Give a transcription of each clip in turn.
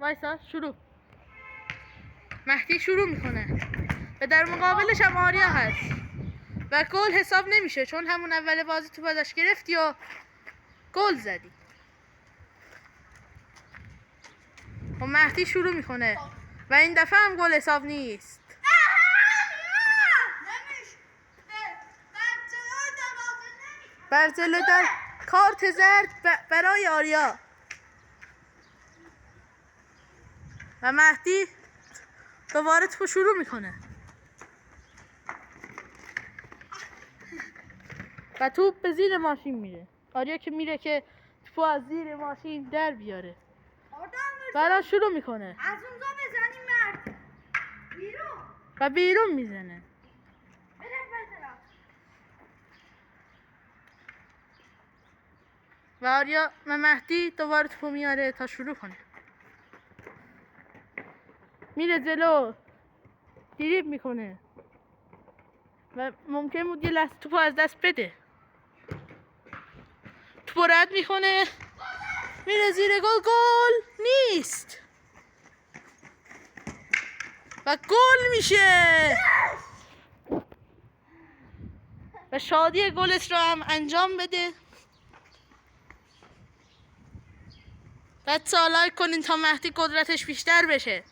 وایسا شروع. مهدی شروع میکنه و در مقابلش هم آریا هست و گل حساب نمیشه چون همون اول بازی تو ازش گرفتی و گل زدی. و مهدی شروع میکنه و این دفعه هم گل حساب نیست. برزله در کارت زرد برای آریا و مهدی دوباره توپ شروع میکنه و توپ به زیر ماشین میره. آریا که میره که توپ از زیر ماشین در بیاره برا شروع میکنه از اونجا بزنی مرد بیرون و بیرون میزنه. و آریا و مهدی دوباره توپو میاره تا شروع کنه. میره جلو دریبل میکنه و ممکن بود یه لحظه توپو از دست بده. توپو رد میکنه میره زیر گل نیست و گل میشه و شادی گلش رو هم انجام بده. بعد لایک کنین تا مهدی قدرتش بیشتر بشه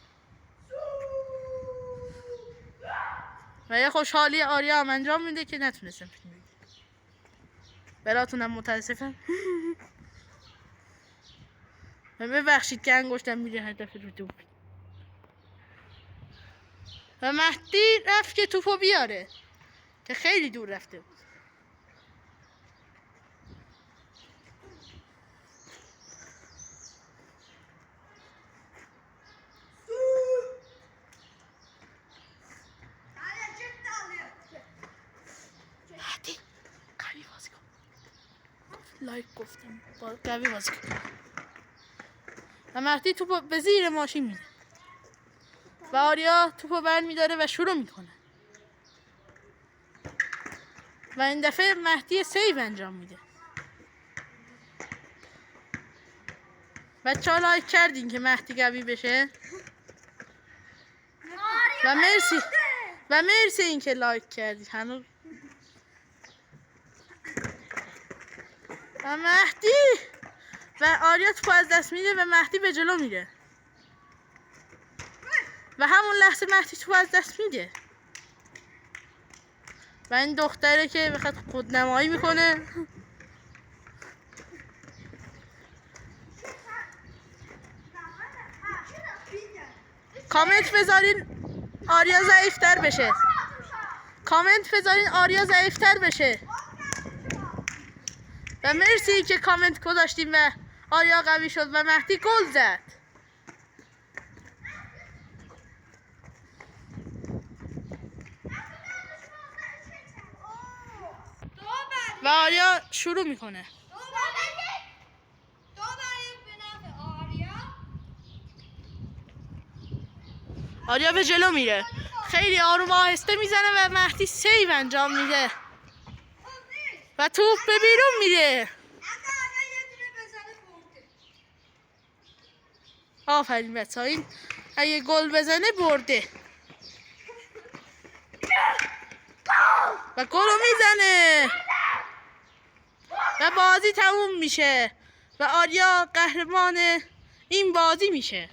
و یه خوشحالی آریا هم انجام میده که نتونستم فیلم بگیرم. براتونم متاسفم و ببخشید که انگشتم میره هدف رو توپ و مهدی رفت که توپو بیاره که خیلی دور رفته بود. مهدی قوی بازی کن. لایک گفتم قوی بازی کن. و مهدی توپو به زیر ماشین میده و آریا توپو برمیداره و شروع میکنه و این دفعه مهدی سیو انجام میده. بچه‌ها لایک کردین که مهدی قوی بشه و مرسی این که لایک کردی هنوز. و مهدی و آریا توپو از دست میده و مهدی به جلو میره و همون لحظه مهدی توپو از دست میده و این دختره که بخواد خودنمایی میکنه کامنت بذارین آریا ضعیفتر بشه. کامنت بذارین آریا ضعیفتر بشه و مرسی که کامنت گذاشتیم و آریا قوی شد و مهدی گل زد و آریا شروع میکنه. آریا به جلو میره خیلی آروم آهسته میزنه و مهدی سیو انجام میده و توپ به بیرون میره. آفرین بچه‌ها، این اگه گل بزنه برده و گل رو میزنه و بازی تموم میشه و آریا قهرمان این بازی میشه.